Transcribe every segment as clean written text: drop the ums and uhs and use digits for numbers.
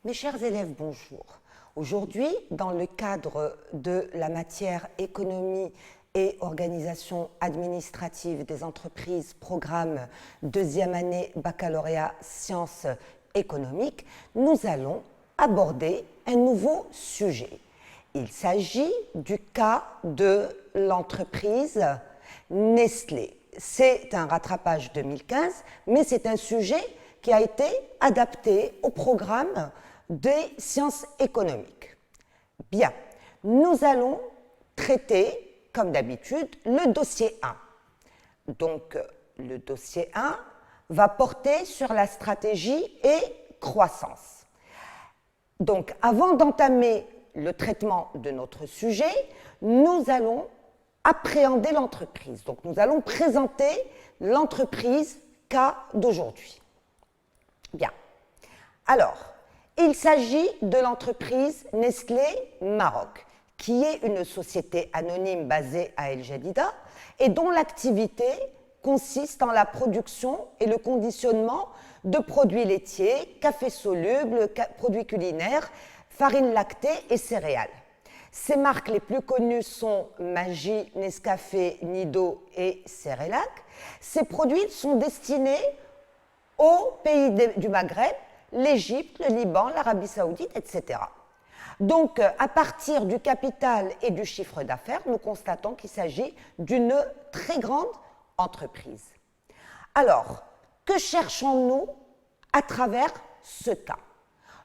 Mes chers élèves, bonjour. Aujourd'hui, dans le cadre de la matière économie et organisation administrative des entreprises, programme deuxième année baccalauréat sciences économiques, nous allons aborder un nouveau sujet. Il s'agit du cas de l'entreprise Nestlé. C'est un rattrapage 2015, mais c'est un sujet qui a été adapté au programme des sciences économiques. Bien, nous allons traiter, comme d'habitude, le dossier 1. Donc, le dossier 1 va porter sur la stratégie et croissance. Donc, avant d'entamer le traitement de notre sujet, nous allons appréhender l'entreprise. Donc, nous allons présenter l'entreprise cas d'aujourd'hui. Bien. Alors, il s'agit de l'entreprise Nestlé Maroc, qui est une société anonyme basée à El Jadida et dont l'activité consiste en la production et le conditionnement de produits laitiers, café soluble, produits culinaires, farine lactée et céréales. Ces marques les plus connues sont Maggi, Nescafé, Nido et Cerelac. Ces produits sont destinés aux pays du Maghreb, l'Égypte, le Liban, l'Arabie Saoudite, etc. Donc, à partir du capital et du chiffre d'affaires, nous constatons qu'il s'agit d'une très grande entreprise. Alors, que cherchons-nous à travers ce cas?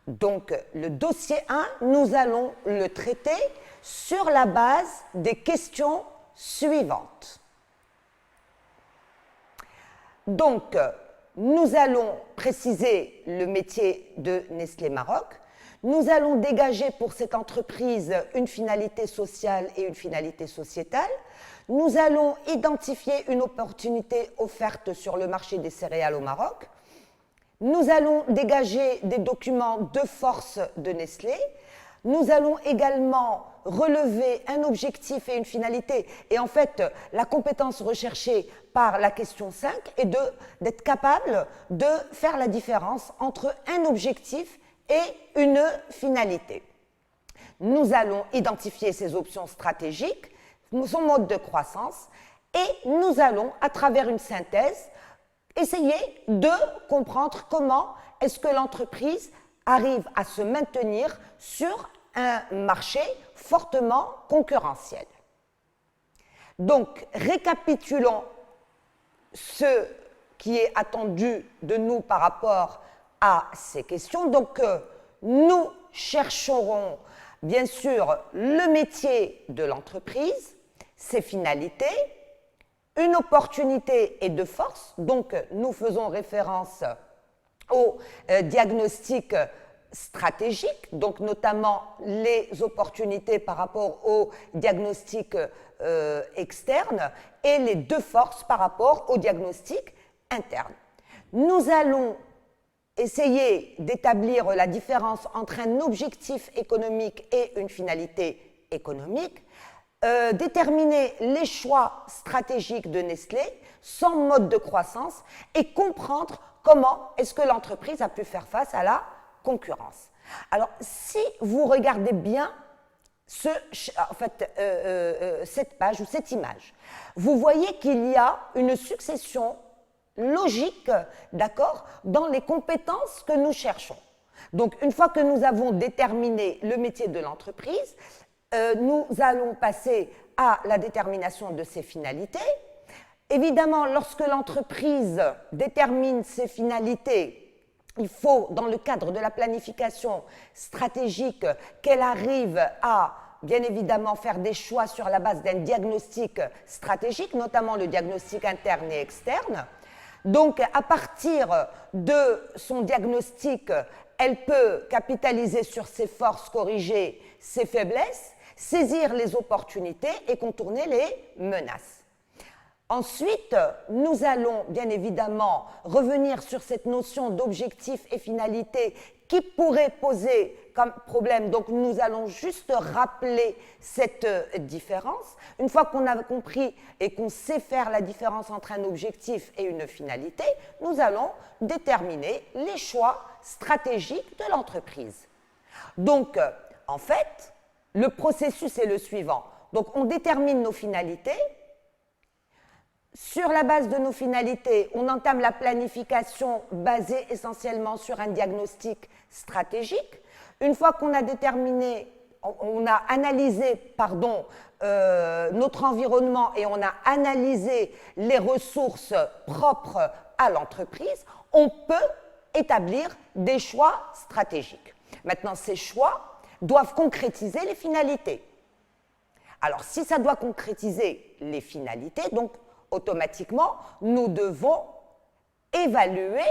Donc, le dossier 1, nous allons le traiter sur la base des questions suivantes. Donc, nous allons préciser le métier de Nestlé Maroc. Nous allons dégager pour cette entreprise une finalité sociale et une finalité sociétale. Nous allons identifier une opportunité offerte sur le marché des céréales au Maroc. Nous allons dégager des documents de force de Nestlé. Nous allons également relever un objectif et une finalité. Et en fait, la compétence recherchée par la question 5 est d'être capable de faire la différence entre un objectif et une finalité. Nous allons identifier ses options stratégiques, son mode de croissance, et nous allons, à travers une synthèse, essayer de comprendre comment est-ce que l'entreprise arrive à se maintenir sur un marché fortement concurrentiel. Donc, récapitulons ce qui est attendu de nous par rapport à ces questions. Donc, nous chercherons bien sûr le métier de l'entreprise, ses finalités, une opportunité et de force. Donc, nous faisons référence au diagnostic stratégique, donc notamment les opportunités par rapport au diagnostic externe et les deux forces par rapport au diagnostic interne. Nous allons essayer d'établir la différence entre un objectif économique et une finalité économique, déterminer les choix stratégiques de Nestlé, son mode de croissance et comprendre comment est-ce que l'entreprise a pu faire face à la concurrence. Alors, si vous regardez bien cette page ou cette image, vous voyez qu'il y a une succession logique, d'accord, dans les compétences que nous cherchons. Donc, une fois que nous avons déterminé le métier de l'entreprise, nous allons passer à la détermination de ses finalités. Évidemment, lorsque l'entreprise détermine ses finalités, il faut, dans le cadre de la planification stratégique, qu'elle arrive à, bien évidemment, faire des choix sur la base d'un diagnostic stratégique, notamment le diagnostic interne et externe. Donc, à partir de son diagnostic, elle peut capitaliser sur ses forces, corriger ses faiblesses, saisir les opportunités et contourner les menaces. Ensuite, nous allons bien évidemment revenir sur cette notion d'objectif et finalité qui pourrait poser comme problème. Donc nous allons juste rappeler cette différence. Une fois qu'on a compris et qu'on sait faire la différence entre un objectif et une finalité, nous allons déterminer les choix stratégiques de l'entreprise. Donc, en fait, le processus est le suivant. Donc on détermine nos finalités. Sur la base de nos finalités, on entame la planification basée essentiellement sur un diagnostic stratégique. Une fois qu'on a déterminé, on a analysé, notre environnement et on a analysé les ressources propres à l'entreprise, on peut établir des choix stratégiques. Maintenant, ces choix doivent concrétiser les finalités. Alors, si ça doit concrétiser les finalités, donc automatiquement, nous devons évaluer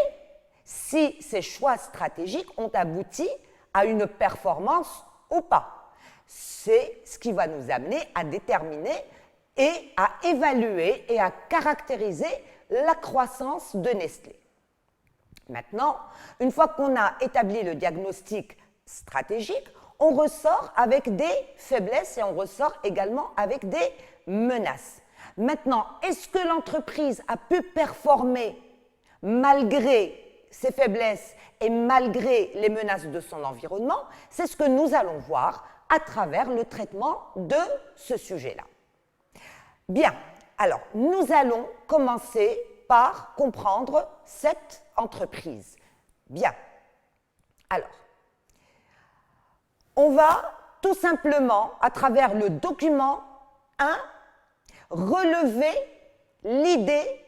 si ces choix stratégiques ont abouti à une performance ou pas. C'est ce qui va nous amener à déterminer et à évaluer et à caractériser la croissance de Nestlé. Maintenant, une fois qu'on a établi le diagnostic stratégique, on ressort avec des faiblesses et on ressort également avec des menaces. Maintenant, est-ce que l'entreprise a pu performer malgré ses faiblesses et malgré les menaces de son environnement? C'est ce que nous allons voir à travers le traitement de ce sujet-là. Bien, alors nous allons commencer par comprendre cette entreprise. Bien, alors, on va tout simplement, à travers le document 1, relever l'idée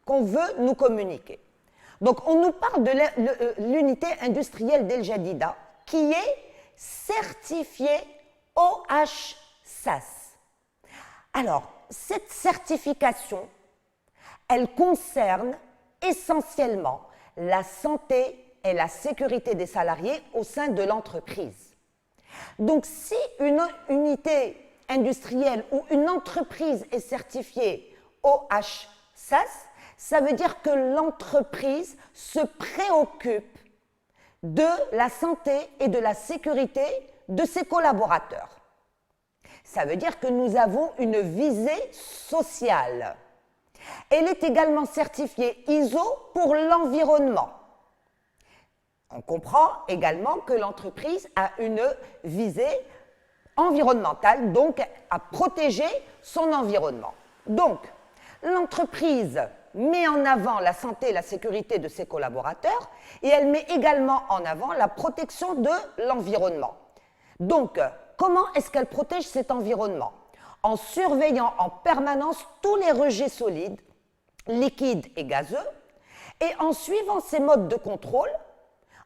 qu'on veut nous communiquer. Donc, on nous parle de l'unité industrielle d'El Jadida qui est certifiée OHSAS. Alors, cette certification, elle concerne essentiellement la santé et la sécurité des salariés au sein de l'entreprise. Donc, si une unité industrielle ou une entreprise est certifiée OHSAS, ça veut dire que l'entreprise se préoccupe de la santé et de la sécurité de ses collaborateurs. Ça veut dire que nous avons une visée sociale. Elle est également certifiée ISO pour l'environnement. On comprend également que l'entreprise a une visée environnementale, donc à protéger son environnement. Donc, l'entreprise met en avant la santé et la sécurité de ses collaborateurs et elle met également en avant la protection de l'environnement. Donc, comment est-ce qu'elle protège cet environnement? En surveillant en permanence tous les rejets solides, liquides et gazeux, et en suivant ces modes de contrôle.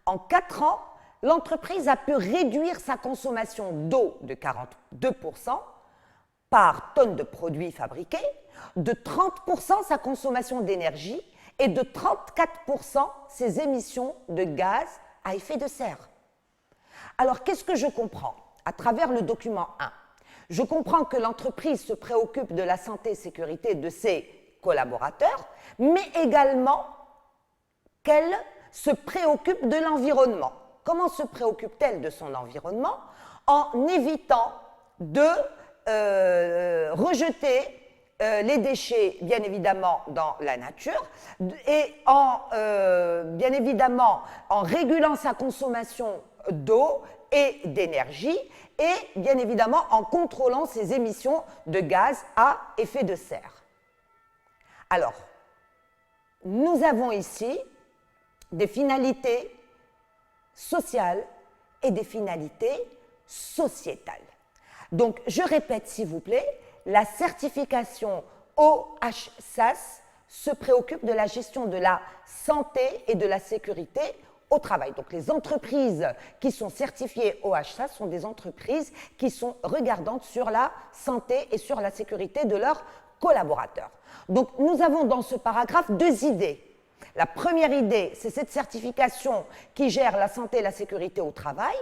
En 4 ans, l'entreprise a pu réduire sa consommation d'eau de 42% par tonne de produits fabriqués, de 30% sa consommation d'énergie et de 34% ses émissions de gaz à effet de serre. Alors, qu'est-ce que je comprends à travers le document 1? Je comprends que l'entreprise se préoccupe de la santé et sécurité de ses collaborateurs, mais également qu'elle se préoccupe de l'environnement. Comment se préoccupe-t-elle de son environnement? En évitant de rejeter les déchets, bien évidemment, dans la nature, et bien évidemment, en régulant sa consommation d'eau et d'énergie, et bien évidemment, en contrôlant ses émissions de gaz à effet de serre. Alors, nous avons ici des finalités sociales et des finalités sociétales. Donc, je répète s'il vous plaît, la certification OHSAS se préoccupe de la gestion de la santé et de la sécurité au travail. Donc, les entreprises qui sont certifiées OHSAS sont des entreprises qui sont regardantes sur la santé et sur la sécurité de leurs collaborateurs. Donc, nous avons dans ce paragraphe 2 idées. La première idée, c'est cette certification qui gère la santé et la sécurité au travail.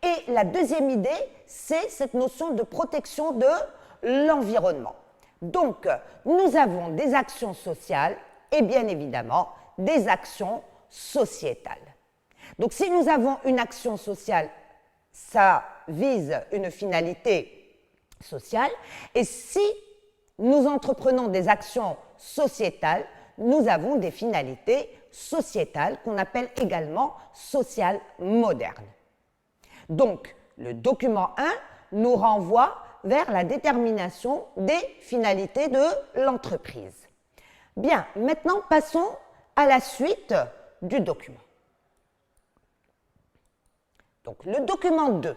Et la deuxième idée, c'est cette notion de protection de l'environnement. Donc, nous avons des actions sociales et bien évidemment des actions sociétales. Donc, si nous avons une action sociale, ça vise une finalité sociale. Et si nous entreprenons des actions sociétales, nous avons des finalités sociétales qu'on appelle également sociales modernes. Donc, le document 1 nous renvoie vers la détermination des finalités de l'entreprise. Bien, maintenant passons à la suite du document. Donc, le document 2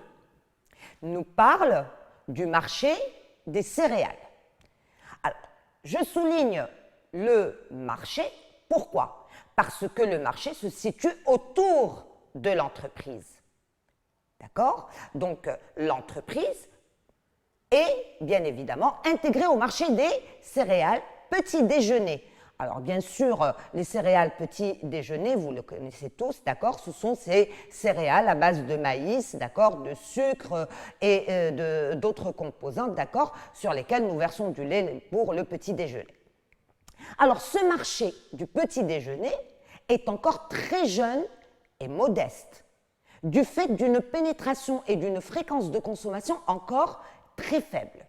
nous parle du marché des céréales. Alors, je souligne le marché. Pourquoi? Parce que le marché se situe autour de l'entreprise. D'accord? Donc, l'entreprise est bien évidemment intégrée au marché des céréales petit déjeuner. Alors, bien sûr, les céréales petit déjeuner, vous le connaissez tous, d'accord? Ce sont ces céréales à base de maïs, d'accord, de sucre et d'autres composantes, d'accord, sur lesquelles nous versons du lait pour le petit déjeuner. Alors, ce marché du petit déjeuner est encore très jeune et modeste, du fait d'une pénétration et d'une fréquence de consommation encore très faible.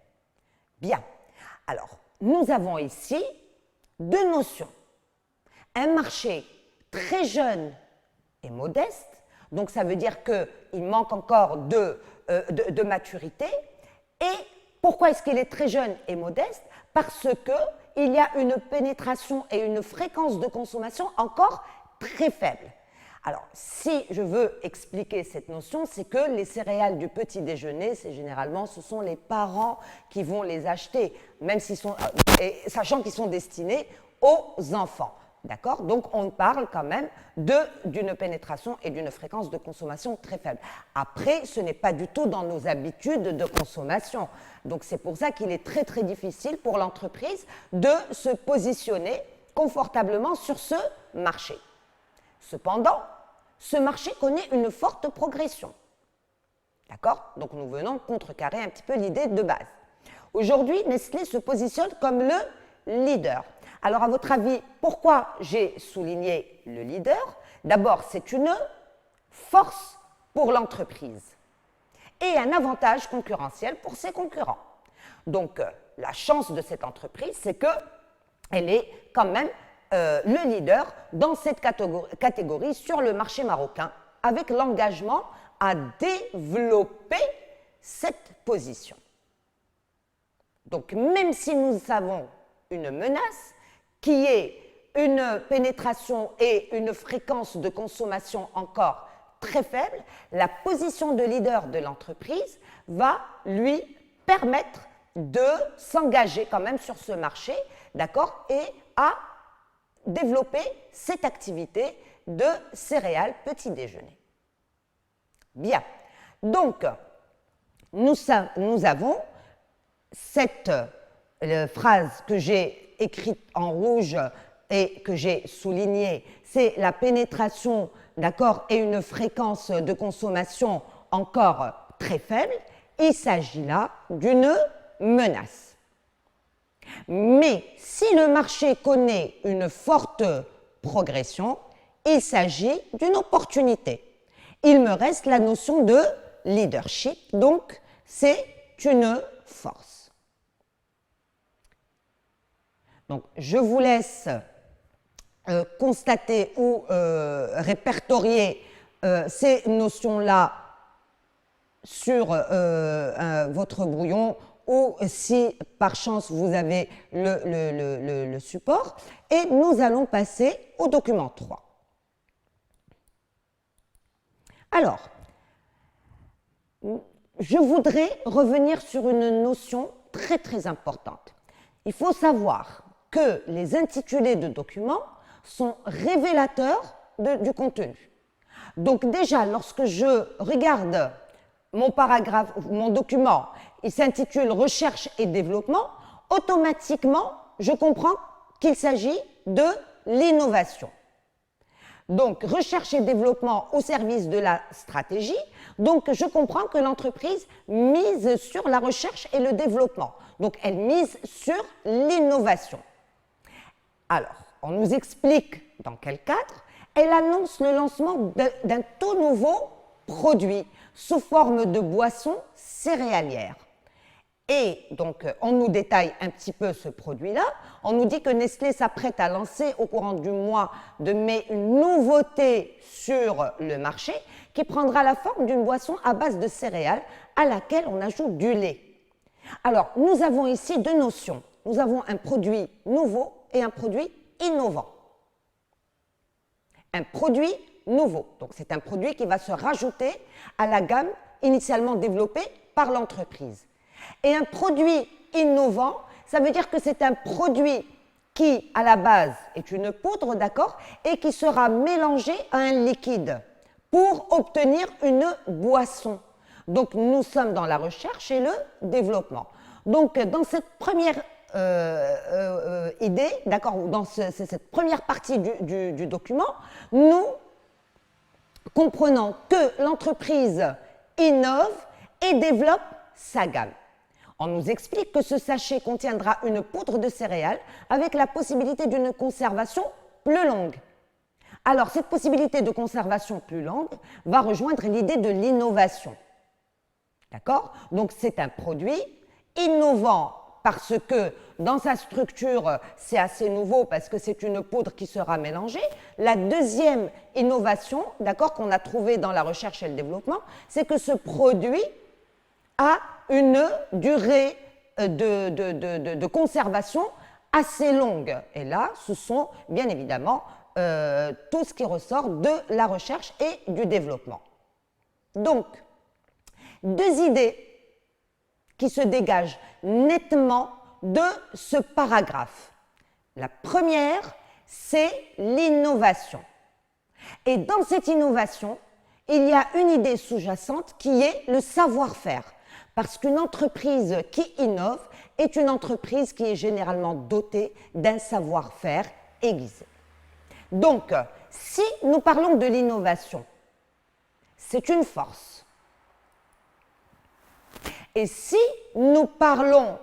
Bien, alors, nous avons ici deux notions. Un marché très jeune et modeste, donc ça veut dire qu'il manque encore de maturité. Et pourquoi est-ce qu'il est très jeune et modeste? Parce qu'il y a une pénétration et une fréquence de consommation encore très faible. Alors, si je veux expliquer cette notion, c'est que les céréales du petit déjeuner, ce sont les parents qui vont les acheter, même s'ils sont, sachant qu'ils sont destinés aux enfants. D'accord? Donc, on parle quand même d'une pénétration et d'une fréquence de consommation très faible. Après, ce n'est pas du tout dans nos habitudes de consommation. Donc, c'est pour ça qu'il est très, très difficile pour l'entreprise de se positionner confortablement sur ce marché. Cependant, ce marché connaît une forte progression. D'accord? Donc, nous venons contrecarrer un petit peu l'idée de base. Aujourd'hui, Nestlé se positionne comme le leader. Alors, à votre avis, pourquoi j'ai souligné le leader? D'abord, c'est une force pour l'entreprise et un avantage concurrentiel pour ses concurrents. Donc, la chance de cette entreprise, c'est qu'elle est quand même le leader dans cette catégorie sur le marché marocain, avec l'engagement à développer cette position. Donc, même si nous avons une menace qui est une pénétration et une fréquence de consommation encore très faible, la position de leader de l'entreprise va lui permettre de s'engager quand même sur ce marché, d'accord, et à développer cette activité de céréales petit déjeuner. Bien, donc nous avons cette phrase que j'ai écrite en rouge et que j'ai soulignée, c'est la pénétration, d'accord, et une fréquence de consommation encore très faible. Il s'agit là d'une menace. Mais si le marché connaît une forte progression, il s'agit d'une opportunité. Il me reste la notion de leadership, donc c'est une force. Donc je vous laisse constater ou répertorier ces notions-là sur votre brouillon, ou si par chance vous avez le support, et nous allons passer au document 3. Alors, je voudrais revenir sur une notion très très importante. Il faut savoir que les intitulés de documents sont révélateurs du contenu. Donc déjà, lorsque je regarde mon paragraphe, mon document, il s'intitule « Recherche et développement », automatiquement, je comprends qu'il s'agit de l'innovation. Donc, recherche et développement au service de la stratégie. Donc, je comprends que l'entreprise mise sur la recherche et le développement. Donc, elle mise sur l'innovation. Alors, on nous explique dans quel cadre. Elle annonce le lancement d'un tout nouveau produit sous forme de boisson céréalière. Et donc, on nous détaille un petit peu ce produit-là. On nous dit que Nestlé s'apprête à lancer au courant du mois de mai une nouveauté sur le marché qui prendra la forme d'une boisson à base de céréales à laquelle on ajoute du lait. Alors, nous avons ici deux notions. Nous avons un produit nouveau et un produit innovant. Un produit nouveau, donc c'est un produit qui va se rajouter à la gamme initialement développée par l'entreprise. Et un produit innovant, ça veut dire que c'est un produit qui, à la base, est une poudre, d'accord, et qui sera mélangé à un liquide pour obtenir une boisson. Donc, nous sommes dans la recherche et le développement. Donc, dans cette première idée, d'accord, dans cette première partie du document, nous comprenons que l'entreprise innove et développe sa gamme. On nous explique que ce sachet contiendra une poudre de céréales avec la possibilité d'une conservation plus longue. Alors, cette possibilité de conservation plus longue va rejoindre l'idée de l'innovation. D'accord? Donc, c'est un produit innovant parce que dans sa structure, c'est assez nouveau parce que c'est une poudre qui sera mélangée. La deuxième innovation, d'accord, qu'on a trouvée dans la recherche et le développement, c'est que ce produit a une durée de conservation assez longue. Et là, ce sont bien évidemment tout ce qui ressort de la recherche et du développement. Donc, deux idées qui se dégagent nettement de ce paragraphe. La première, c'est l'innovation. Et dans cette innovation, il y a une idée sous-jacente qui est le savoir-faire. Parce qu'une entreprise qui innove est une entreprise qui est généralement dotée d'un savoir-faire aiguisé. Donc, si nous parlons de l'innovation, c'est une force. Et si nous parlons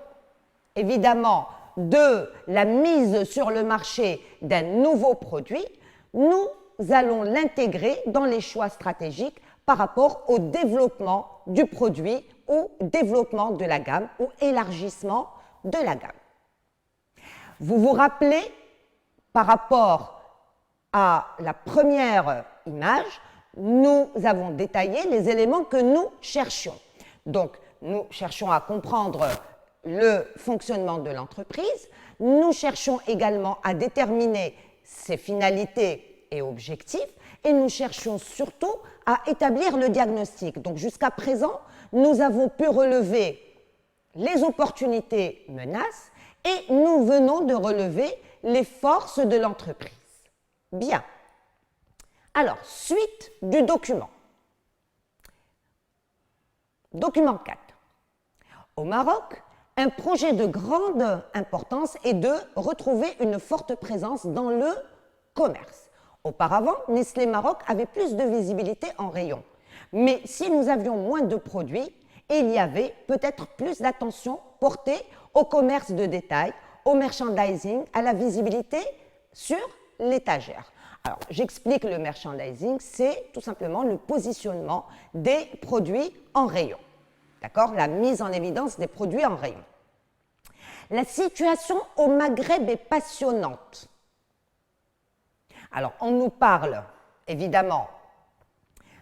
évidemment de la mise sur le marché d'un nouveau produit, nous allons l'intégrer dans les choix stratégiques par rapport au développement du produit ou développement de la gamme ou élargissement de la gamme. Vous vous rappelez, par rapport à la première image, nous avons détaillé les éléments que nous cherchions. Donc, nous cherchons à comprendre le fonctionnement de l'entreprise, nous cherchons également à déterminer ses finalités et objectifs, et nous cherchons surtout à établir le diagnostic. Donc jusqu'à présent, nous avons pu relever les opportunités menaces et nous venons de relever les forces de l'entreprise. Bien. Alors, suite du document. Document 4. Au Maroc, un projet de grande importance est de retrouver une forte présence dans le commerce. Auparavant, Nestlé Maroc avait plus de visibilité en rayon. Mais si nous avions moins de produits, il y avait peut-être plus d'attention portée au commerce de détail, au merchandising, à la visibilité sur l'étagère. Alors, j'explique le merchandising, c'est tout simplement le positionnement des produits en rayon. D'accord? La mise en évidence des produits en rayon. La situation au Maghreb est passionnante. Alors, on nous parle évidemment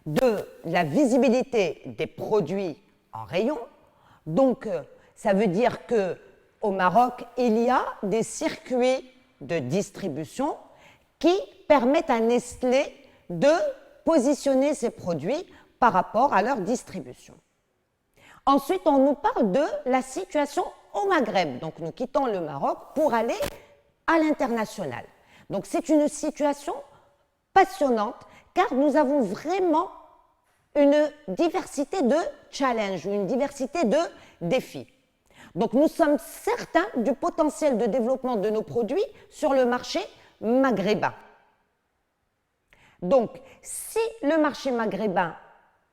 de la visibilité des produits en rayon. Donc, ça veut dire qu'au Maroc, il y a des circuits de distribution qui permettent à Nestlé de positionner ses produits par rapport à leur distribution. Ensuite, on nous parle de la situation au Maghreb. Donc, nous quittons le Maroc pour aller à l'international. Donc, c'est une situation passionnante car nous avons vraiment une diversité de challenges, une diversité de défis. Donc, nous sommes certains du potentiel de développement de nos produits sur le marché maghrébin. Donc, si le marché maghrébin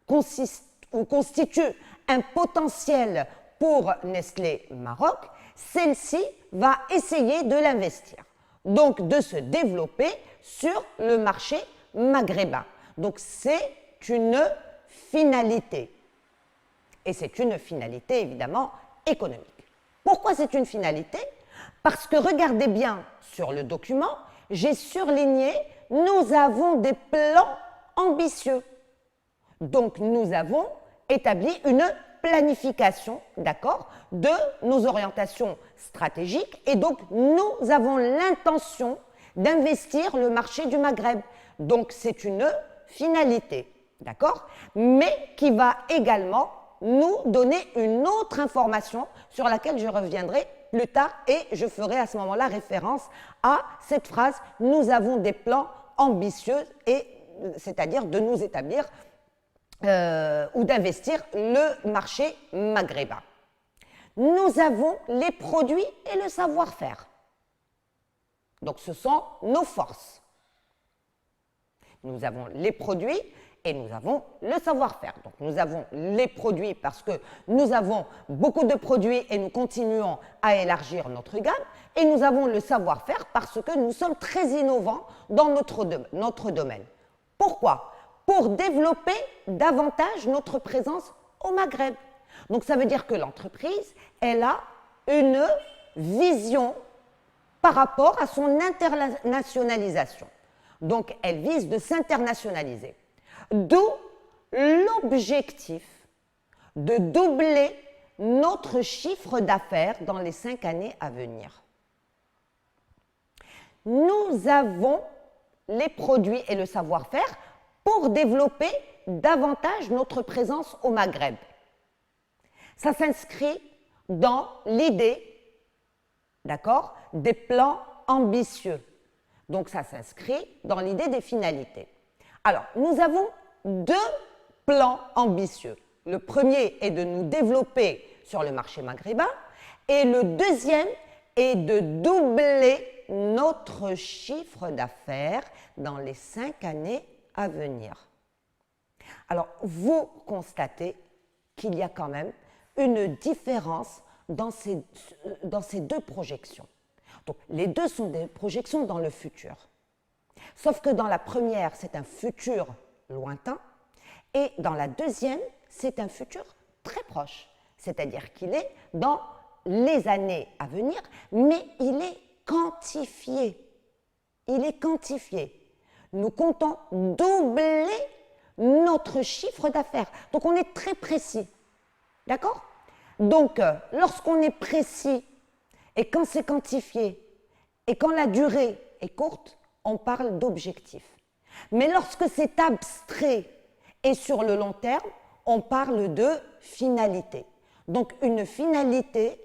constitue un potentiel pour Nestlé Maroc, celle-ci va essayer de l'investir, donc de se développer sur le marché maghrébin. Donc, c'est une finalité. Et c'est une finalité, évidemment, économique. Pourquoi c'est une finalité? Parce que, regardez bien sur le document, j'ai surligné « Nous avons des plans ambitieux ». Donc, nous avons établi une planification, d'accord, de nos orientations stratégiques. Et donc, nous avons l'intention d'investir le marché du Maghreb. Donc, c'est une finalité, d'accord, mais qui va également nous donner une autre information sur laquelle je reviendrai plus tard et je ferai à ce moment-là référence à cette phrase « Nous avons des plans ambitieux », c'est-à-dire de nous établir ou d'investir le marché maghrébin. Nous avons les produits et le savoir-faire. Donc ce sont nos forces. Nous avons les produits et nous avons le savoir-faire. Donc nous avons les produits parce que nous avons beaucoup de produits et nous continuons à élargir notre gamme. Et nous avons le savoir-faire parce que nous sommes très innovants dans notre domaine. Pourquoi? Pour développer davantage notre présence au Maghreb. Donc ça veut dire que l'entreprise, elle a une vision par rapport à son internationalisation. Donc elle vise de s'internationaliser. D'où l'objectif de doubler notre chiffre d'affaires dans les 5 années à venir. Nous avons les produits et le savoir-faire pour développer davantage notre présence au Maghreb. Ça s'inscrit dans l'idée, d'accord, des plans ambitieux. Donc ça s'inscrit dans l'idée des finalités. Alors, nous avons 2 plans ambitieux. Le premier est de nous développer sur le marché maghrébin et le deuxième est de doubler notre chiffre d'affaires dans les 5 années à venir. Alors, vous constatez qu'il y a quand même une différence dans ces 2 projections. Donc, les 2 sont des projections dans le futur. Sauf que dans la première, c'est un futur lointain, et dans la deuxième, c'est un futur très proche. C'est-à-dire qu'il est dans les années à venir, mais il est quantifié. Il est quantifié. Nous comptons doubler notre chiffre d'affaires. Donc, on est très précis. D'accord? Donc, lorsqu'on est précis et quand c'est quantifié et quand la durée est courte, on parle d'objectif. Mais lorsque c'est abstrait et sur le long terme, on parle de finalité. Donc, une finalité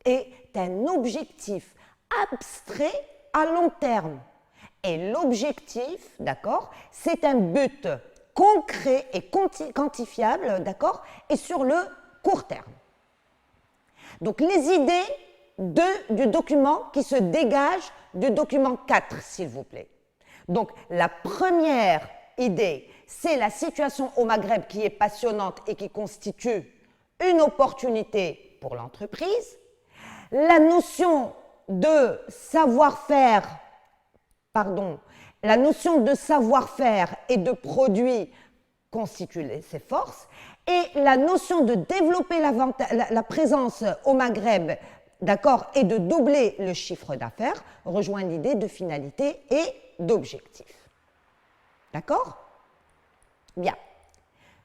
est un objectif abstrait à long terme. Et l'objectif, d'accord, c'est un but concret et quantifiable, d'accord, et sur le court terme. Donc, les idées du document qui se dégagent du document 4, s'il vous plaît. Donc, la première idée, c'est la situation au Maghreb qui est passionnante et qui constitue une opportunité pour l'entreprise. La notion de savoir-faire, la notion de savoir-faire et de produit constitue ses forces. Et la notion de développer la présence au Maghreb, d'accord, et de doubler le chiffre d'affaires rejoint l'idée de finalité et d'objectif. D'accord? Bien.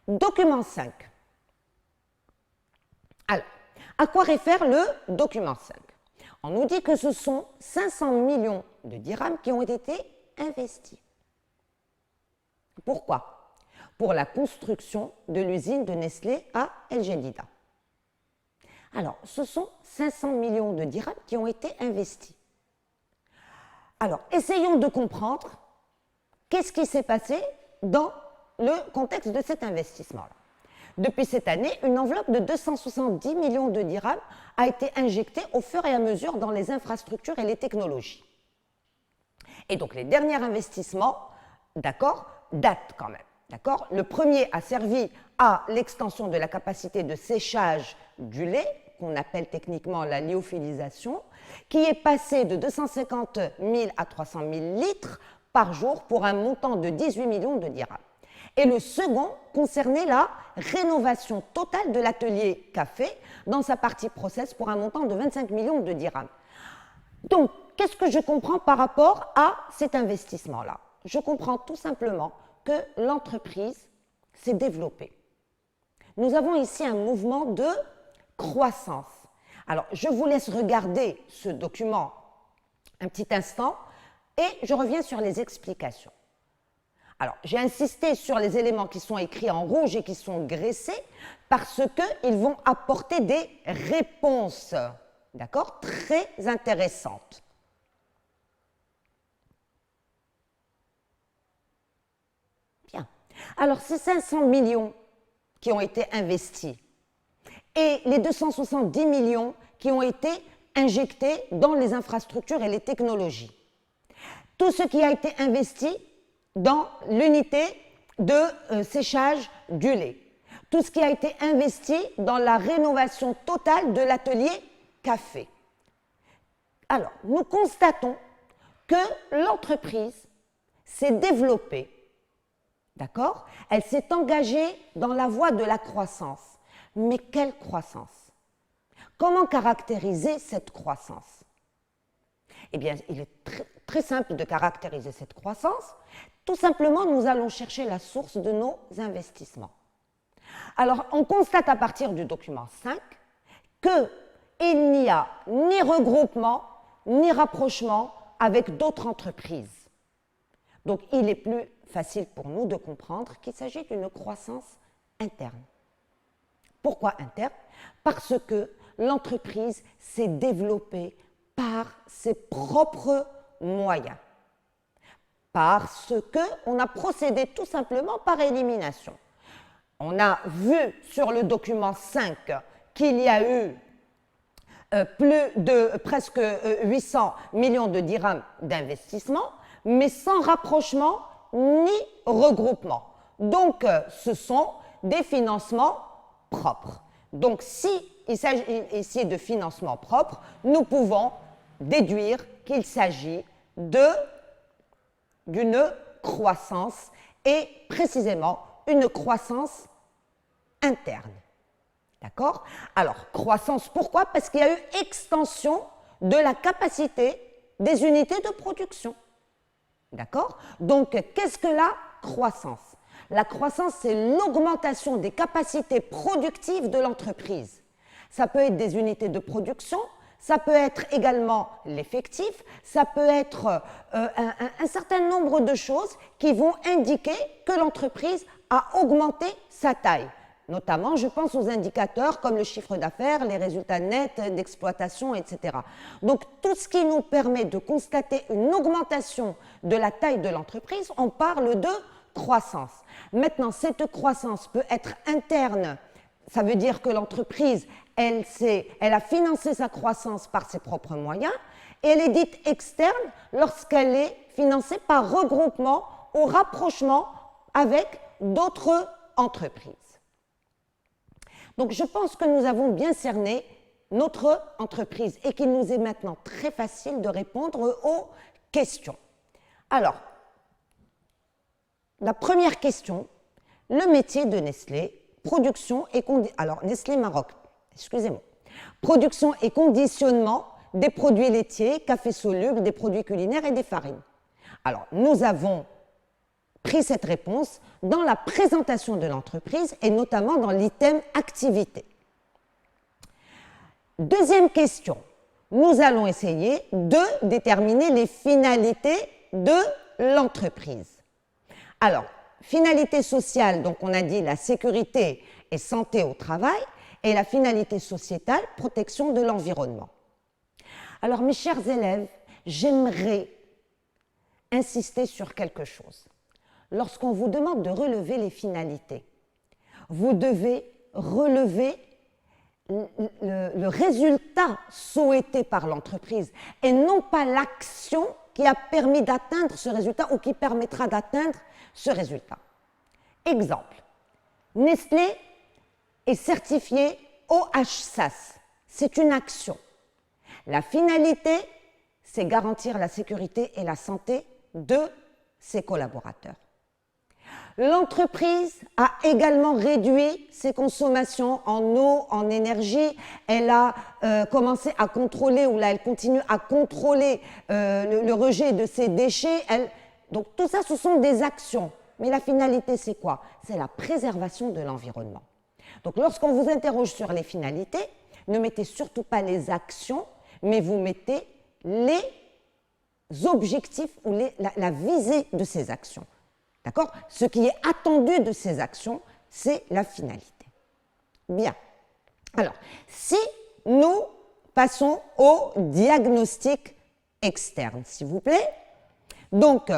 Document 5. Alors, à quoi réfère le document 5? On nous dit que ce sont 500 millions de dirhams qui ont été investis. Pourquoi? Pour la construction de l'usine de Nestlé à El Jadida. Alors, ce sont 500 millions de dirhams qui ont été investis. Alors, essayons de comprendre qu'est-ce qui s'est passé dans le contexte de cet investissement-là. Depuis cette année, une enveloppe de 270 millions de dirhams a été injectée au fur et à mesure dans les infrastructures et les technologies. Et donc, les derniers investissements, d'accord, date quand même. D'accord? Le premier a servi à l'extension de la capacité de séchage du lait, qu'on appelle techniquement la lyophilisation, qui est passée de 250 000 à 300 000 litres par jour pour un montant de 18 millions de dirhams. Et le second concernait la rénovation totale de l'atelier café dans sa partie process pour un montant de 25 millions de dirhams. Donc, qu'est-ce que je comprends par rapport à cet investissement-là? Je comprends tout simplement que l'entreprise s'est développée. Nous avons ici un mouvement de croissance. Alors, je vous laisse regarder ce document un petit instant et je reviens sur les explications. Alors, j'ai insisté sur les éléments qui sont écrits en rouge et qui sont graissés parce qu'ils vont apporter des réponses, d'accord, très intéressantes. Bien. Alors, ces 500 millions qui ont été investis et les 270 millions qui ont été injectés dans les infrastructures et les technologies. Tout ce qui a été investi dans l'unité de séchage du lait. Tout ce qui a été investi dans la rénovation totale de l'atelier café. Alors, nous constatons que l'entreprise s'est développée, d'accord? Elle s'est engagée dans la voie de la croissance. Mais quelle croissance? Comment caractériser cette croissance? Eh bien, il est très simple de caractériser cette croissance. Tout simplement, nous allons chercher la source de nos investissements. Alors, on constate à partir du document 5 qu'il n'y a ni regroupement, ni rapprochement avec d'autres entreprises. Donc, il est plus facile pour nous de comprendre qu'il s'agit d'une croissance interne. Pourquoi interne? Parce que l'entreprise s'est développée par ses propres moyens. Parce qu'on a procédé tout simplement par élimination. On a vu sur le document 5 qu'il y a eu plus de presque 800 millions de dirhams d'investissement, mais sans rapprochement ni regroupement. Donc, ce sont des financements propres. Donc, s'il s'agit ici de financement propre, nous pouvons déduire qu'il s'agit d'une croissance et précisément une croissance interne. D'accord? Alors, croissance, pourquoi? Parce qu'il y a eu extension de la capacité des unités de production. D'accord? Donc, qu'est-ce que la croissance? La croissance, c'est l'augmentation des capacités productives de l'entreprise. Ça peut être des unités de production, ça peut être également l'effectif, ça peut être un certain nombre de choses qui vont indiquer que l'entreprise a augmenté sa taille. Notamment, je pense aux indicateurs comme le chiffre d'affaires, les résultats nets d'exploitation, etc. Donc, tout ce qui nous permet de constater une augmentation de la taille de l'entreprise, on parle de croissance. Maintenant, cette croissance peut être interne, ça veut dire que l'entreprise, elle a financé sa croissance par ses propres moyens, et elle est dite externe lorsqu'elle est financée par regroupement ou rapprochement avec d'autres entreprises. Donc, je pense que nous avons bien cerné notre entreprise et qu'il nous est maintenant très facile de répondre aux questions. Alors, la première question, le métier de Nestlé, production et alors Nestlé Maroc, excusez-moi, production et conditionnement des produits laitiers, café soluble, des produits culinaires et des farines. Alors, nous avons pris cette réponse dans la présentation de l'entreprise et notamment dans l'item activité. Deuxième question, nous allons essayer de déterminer les finalités de l'entreprise. Alors, finalité sociale, donc on a dit la sécurité et santé au travail, et la finalité sociétale, protection de l'environnement. Alors, mes chers élèves, j'aimerais insister sur quelque chose. Lorsqu'on vous demande de relever les finalités, vous devez relever le résultat souhaité par l'entreprise et non pas l'action qui a permis d'atteindre ce résultat ou qui permettra d'atteindre ce résultat. Exemple, Nestlé est certifié OHSAS. C'est une action. La finalité, c'est garantir la sécurité et la santé de ses collaborateurs. L'entreprise a également réduit ses consommations en eau, en énergie. Elle a commencé à contrôler, ou là elle continue à contrôler le rejet de ses déchets. Donc tout ça, ce sont des actions. Mais la finalité, c'est quoi? C'est la préservation de l'environnement. Donc lorsqu'on vous interroge sur les finalités, ne mettez surtout pas les actions, mais vous mettez les objectifs ou la visée de ces actions. D'accord? Ce qui est attendu de ces actions, c'est la finalité. Bien. Alors, si nous passons au diagnostic externe, s'il vous plaît. Donc,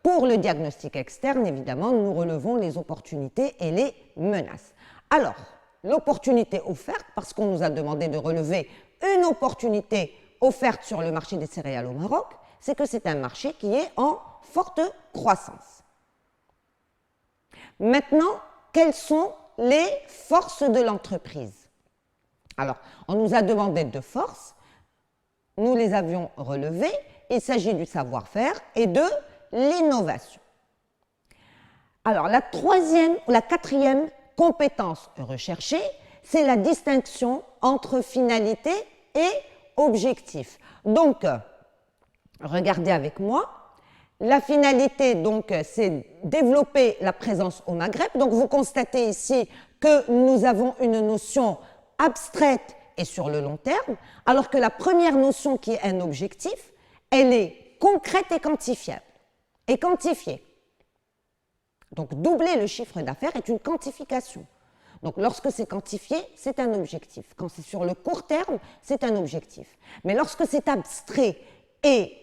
pour le diagnostic externe, évidemment, nous relevons les opportunités et les menaces. Alors, l'opportunité offerte, parce qu'on nous a demandé de relever une opportunité offerte sur le marché des céréales au Maroc, c'est que c'est un marché qui est en forte croissance. Maintenant, quelles sont les forces de l'entreprise? Alors, on nous a demandé deux forces, nous les avions relevées, il s'agit du savoir-faire et de l'innovation. Alors, la quatrième compétence recherchée, c'est la distinction entre finalité et objectif. Donc, regardez avec moi. La finalité, donc, c'est développer la présence au Maghreb. Donc, vous constatez ici que nous avons une notion abstraite et sur le long terme, alors que la première notion, qui est un objectif, elle est concrète et quantifiable. Et quantifiée. Donc, doubler le chiffre d'affaires est une quantification. Donc, lorsque c'est quantifié, c'est un objectif. Quand c'est sur le court terme, c'est un objectif. Mais lorsque c'est abstrait et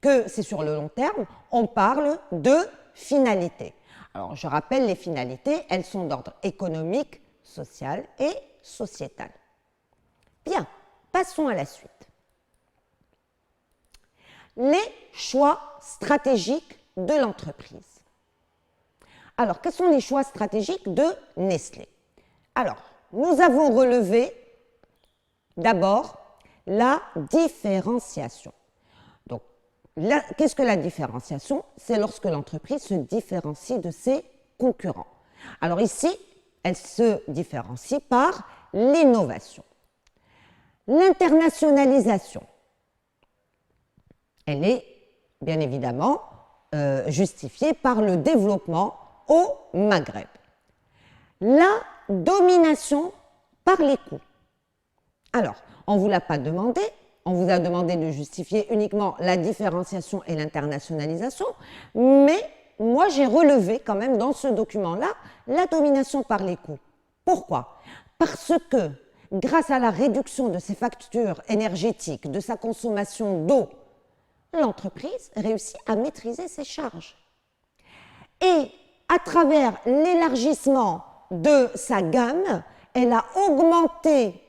que c'est sur le long terme, on parle de finalité. Alors, je rappelle les finalités, elles sont d'ordre économique, social et sociétal. Bien, passons à la suite. Les choix stratégiques de l'entreprise. Alors, quels sont les choix stratégiques de Nestlé? Alors, nous avons relevé d'abord la différenciation. Donc, qu'est-ce que la différenciation? C'est lorsque l'entreprise se différencie de ses concurrents. Alors ici, elle se différencie par l'innovation. L'internationalisation, elle est bien évidemment justifiée par le développement au Maghreb. La domination par les coûts. Alors, on ne vous l'a pas demandé, on vous a demandé de justifier uniquement la différenciation et l'internationalisation, mais moi j'ai relevé quand même dans ce document-là la domination par les coûts. Pourquoi? Parce que grâce à la réduction de ses factures énergétiques, de sa consommation d'eau, l'entreprise réussit à maîtriser ses charges. Et à travers l'élargissement de sa gamme, elle a augmenté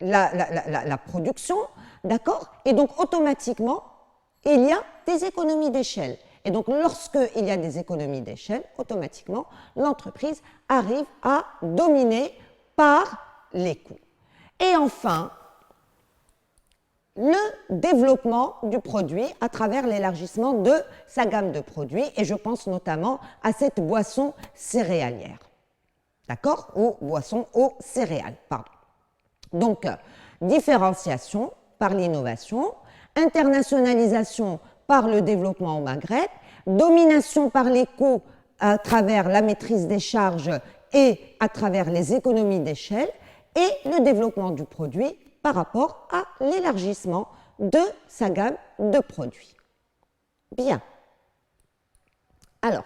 la production, d'accord? Et donc automatiquement, il y a des économies d'échelle. Et donc lorsqu'il y a des économies d'échelle, automatiquement, l'entreprise arrive à dominer par les coûts. Et enfin, le développement du produit à travers l'élargissement de sa gamme de produits, et je pense notamment à cette boisson céréalière, d'accord? Ou boisson aux céréales, pardon. Donc, différenciation par l'innovation, internationalisation par le développement au Maghreb, domination par les coûts à travers la maîtrise des charges et à travers les économies d'échelle, et le développement du produit par rapport à l'élargissement de sa gamme de produits. Bien. Alors,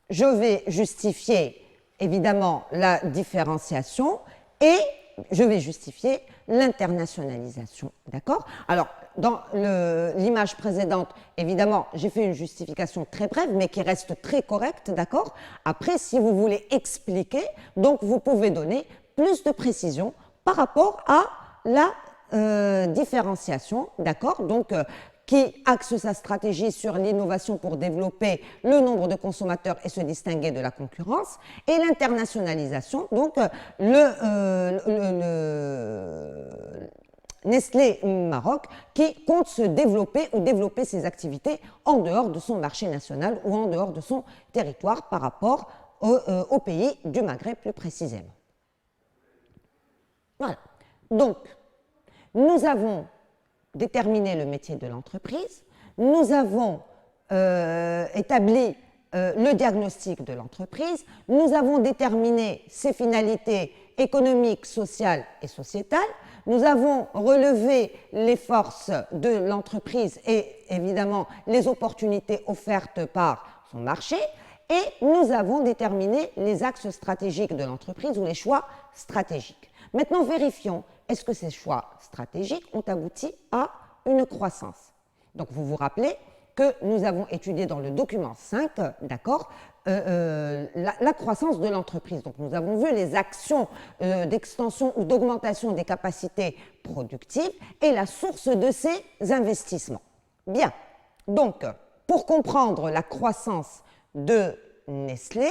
je vais justifier évidemment la différenciation et je vais justifier l'internationalisation. D'accord? Alors, dans l'image précédente, évidemment, j'ai fait une justification très brève, mais qui reste très correcte, d'accord? Après, si vous voulez expliquer, donc vous pouvez donner plus de précision par rapport à la différenciation, d'accord? Donc, qui axe sa stratégie sur l'innovation pour développer le nombre de consommateurs et se distinguer de la concurrence, et l'internationalisation, donc Nestlé Maroc, qui compte se développer ou développer ses activités en dehors de son marché national ou en dehors de son territoire par rapport aux pays du Maghreb plus précisément. Voilà. Donc, nous avons déterminé le métier de l'entreprise, nous avons établi le diagnostic de l'entreprise, nous avons déterminé ses finalités économiques, sociales et sociétales, nous avons relevé les forces de l'entreprise et évidemment les opportunités offertes par son marché, et nous avons déterminé les axes stratégiques de l'entreprise ou les choix stratégiques. Maintenant, vérifions, est-ce que ces choix stratégiques ont abouti à une croissance? Donc, vous vous rappelez que nous avons étudié dans le document 5, d'accord, la croissance de l'entreprise. Donc, nous avons vu les actions d'extension ou d'augmentation des capacités productives et la source de ces investissements. Bien, donc, pour comprendre la croissance de Nestlé,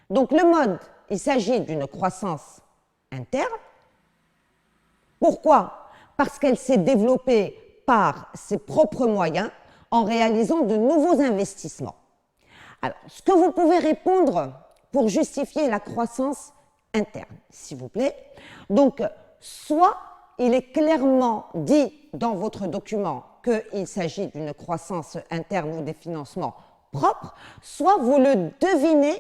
donc le mode, il s'agit d'une croissance interne. Pourquoi? Parce qu'elle s'est développée par ses propres moyens en réalisant de nouveaux investissements. Alors, ce que vous pouvez répondre pour justifier la croissance interne, s'il vous plaît. Donc, soit il est clairement dit dans votre document qu'il s'agit d'une croissance interne ou des financements propres, soit vous le devinez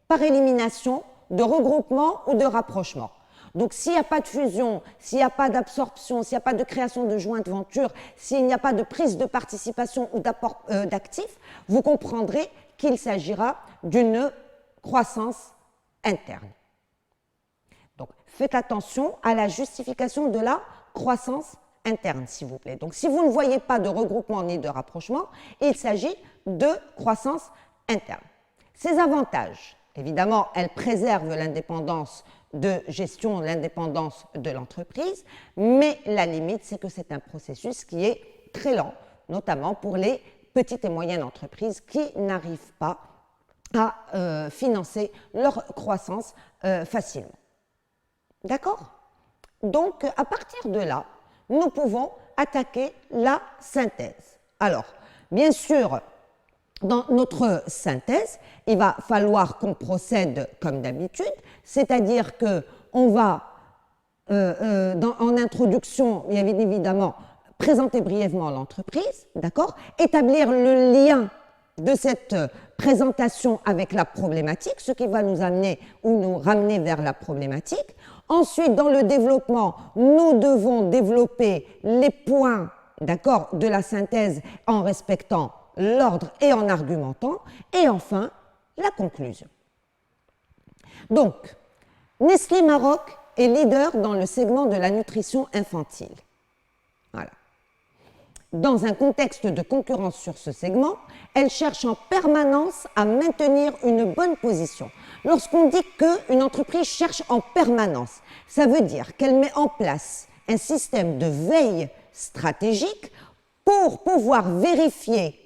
par élimination de regroupement ou de rapprochement. Donc, s'il n'y a pas de fusion, s'il n'y a pas d'absorption, s'il n'y a pas de création de joint venture, s'il n'y a pas de prise de participation ou d'apport d'actifs, vous comprendrez qu'il s'agira d'une croissance interne. Donc, faites attention à la justification de la croissance interne, s'il vous plaît. Donc, si vous ne voyez pas de regroupement ni de rapprochement, il s'agit de croissance interne. Ses avantages, évidemment, elle préserve l'indépendance de gestion, l'indépendance de l'entreprise, mais la limite, c'est que c'est un processus qui est très lent, notamment pour les petites et moyennes entreprises qui n'arrivent pas à financer leur croissance facilement. D'accord? Donc, à partir de là, nous pouvons attaquer la synthèse. Alors, bien sûr, dans notre synthèse, il va falloir qu'on procède comme d'habitude, c'est-à-dire qu'on va, en introduction, bien évidemment, présenter brièvement l'entreprise, d'accord, établir le lien de cette présentation avec la problématique, ce qui va nous amener ou nous ramener vers la problématique. Ensuite, dans le développement, nous devons développer les points, d'accord, de la synthèse en respectant l'ordre et en argumentant, et enfin, la conclusion. Donc, Nestlé Maroc est leader dans le segment de la nutrition infantile. Voilà. Dans un contexte de concurrence sur ce segment, elle cherche en permanence à maintenir une bonne position. Lorsqu'on dit qu'une entreprise cherche en permanence, ça veut dire qu'elle met en place un système de veille stratégique pour pouvoir vérifier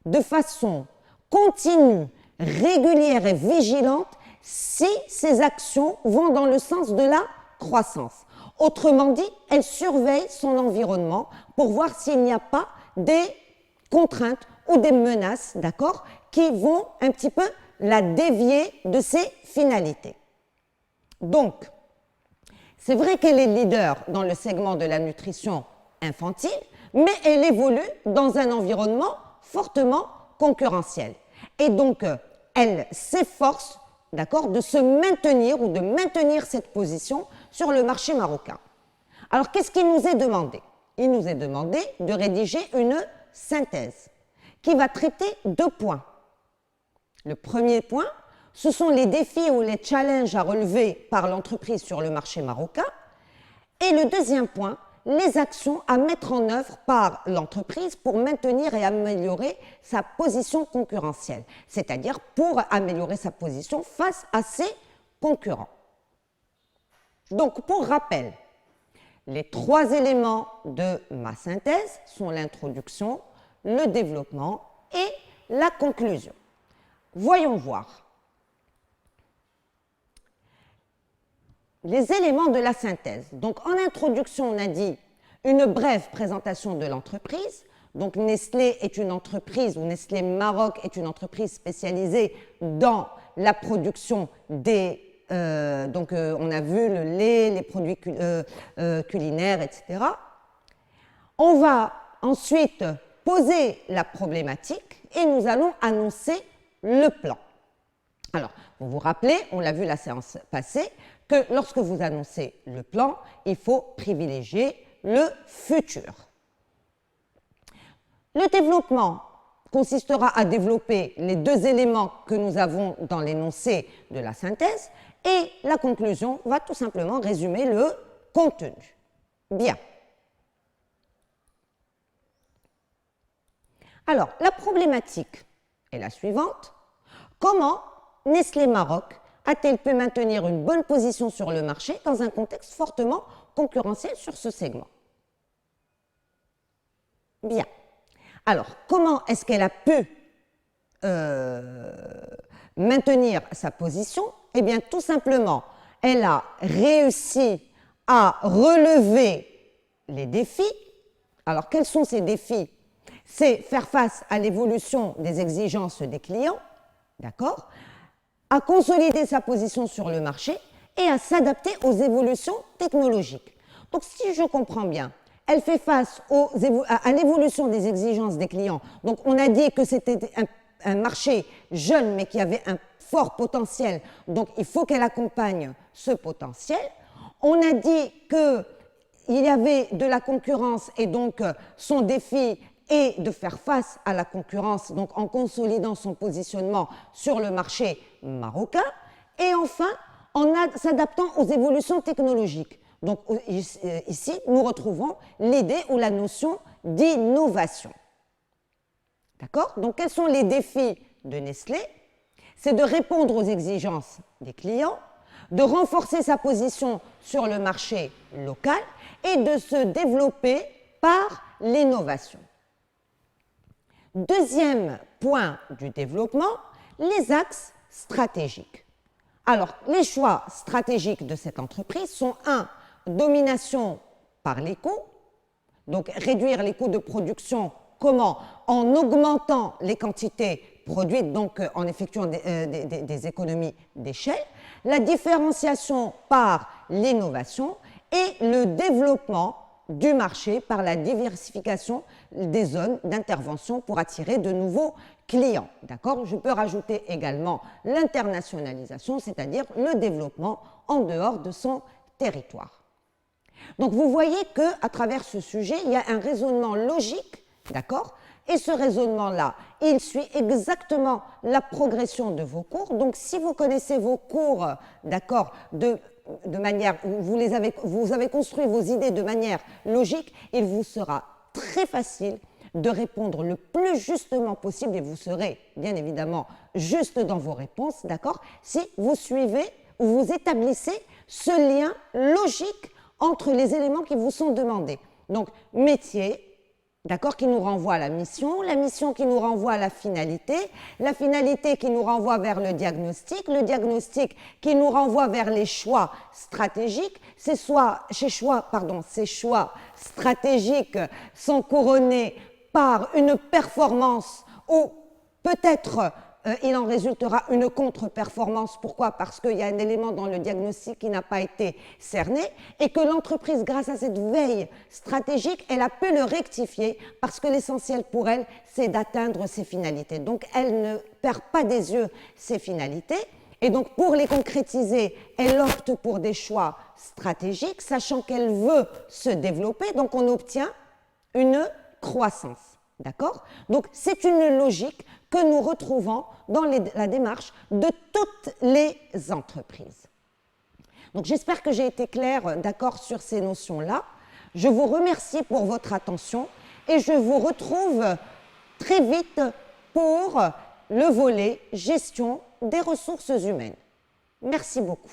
de façon continue, régulière et vigilante si ces actions vont dans le sens de la croissance. Autrement dit, elle surveille son environnement pour voir s'il n'y a pas des contraintes ou des menaces, d'accord, qui vont un petit peu la dévier de ses finalités. Donc, c'est vrai qu'elle est leader dans le segment de la nutrition infantile, mais elle évolue dans un environnement fortement concurrentiel. Et donc, elle s'efforce, d'accord, de se maintenir ou de maintenir cette position sur le marché marocain. Alors, qu'est-ce qu'il nous est demandé? Il nous est demandé de rédiger une synthèse qui va traiter 2 points. Le premier point, ce sont les défis ou les challenges à relever par l'entreprise sur le marché marocain. Et le deuxième point, les actions à mettre en œuvre par l'entreprise pour maintenir et améliorer sa position concurrentielle, c'est-à-dire pour améliorer sa position face à ses concurrents. Donc, pour rappel, Les 3 éléments de ma synthèse sont l'introduction, le développement et la conclusion. Voyons voir. Les éléments de la synthèse. Donc, en introduction, on a dit une brève présentation de l'entreprise. Donc, Nestlé est une entreprise, ou Nestlé Maroc est une entreprise spécialisée dans la production des... on a vu le lait, les produits culinaires, etc. On va ensuite poser la problématique et nous allons annoncer le plan. Alors, vous vous rappelez, on l'a vu la séance passée, que lorsque vous annoncez le plan, il faut privilégier le futur. Le développement consistera à développer les 2 éléments que nous avons dans l'énoncé de la synthèse et la conclusion va tout simplement résumer le contenu. Bien. Alors, la problématique est la suivante. Comment Nestlé Maroc a-t-elle pu maintenir une bonne position sur le marché dans un contexte fortement concurrentiel sur ce segment? Bien. Alors, comment est-ce qu'elle a pu maintenir sa position? Eh bien, tout simplement, elle a réussi à relever les défis. Alors, quels sont ces défis? C'est faire face à l'évolution des exigences des clients, d'accord, à consolider sa position sur le marché et à s'adapter aux évolutions technologiques. Donc, si je comprends bien, elle fait face à l'évolution des exigences des clients. Donc, on a dit que c'était un marché jeune, mais qui avait un fort potentiel. Donc, il faut qu'elle accompagne ce potentiel. On a dit qu'il y avait de la concurrence et donc son défi est de faire face à la concurrence, donc en consolidant son positionnement sur le marché marocain. Et enfin, en s'adaptant aux évolutions technologiques. Donc ici, nous retrouvons l'idée ou la notion d'innovation. D'accord? Donc quels sont les défis de Nestlé? C'est de répondre aux exigences des clients, de renforcer sa position sur le marché local et de se développer par l'innovation. Deuxième point du développement, les axes stratégiques. Alors, les choix stratégiques de cette entreprise sont 1. Domination par les coûts, donc réduire les coûts de production, comment? En augmentant les quantités produites, donc en effectuant des économies d'échelle, la différenciation par l'innovation et le développement du marché par la diversification des zones d'intervention pour attirer de nouveaux clients. D'accord? Je peux rajouter également l'internationalisation, c'est-à-dire le développement en dehors de son territoire. Donc vous voyez qu'à travers ce sujet, il y a un raisonnement logique, d'accord? Et ce raisonnement-là, il suit exactement la progression de vos cours. Donc si vous connaissez vos cours, d'accord, de manière, vous avez construit vos idées de manière logique, il vous sera très facile de répondre le plus justement possible et vous serez bien évidemment juste dans vos réponses, d'accord, si vous suivez ou vous établissez ce lien logique entre les éléments qui vous sont demandés. Donc, métier, d'accord, qui nous renvoie à la mission qui nous renvoie à la finalité qui nous renvoie vers le diagnostic qui nous renvoie vers les choix stratégiques. Ces choix stratégiques sont couronnés par une performance ou peut-être il en résultera une contre-performance. Pourquoi? Parce qu'il y a un élément dans le diagnostic qui n'a pas été cerné et que l'entreprise, grâce à cette veille stratégique, elle a pu le rectifier parce que l'essentiel pour elle, c'est d'atteindre ses finalités. Donc, elle ne perd pas des yeux ses finalités. Et donc, pour les concrétiser, elle opte pour des choix stratégiques, sachant qu'elle veut se développer. Donc, on obtient une croissance. D'accord? Donc, c'est une logique que nous retrouvons dans la démarche de toutes les entreprises. Donc, j'espère que j'ai été claire, d'accord, sur ces notions-là. Je vous remercie pour votre attention et je vous retrouve très vite pour le volet gestion des ressources humaines. Merci beaucoup.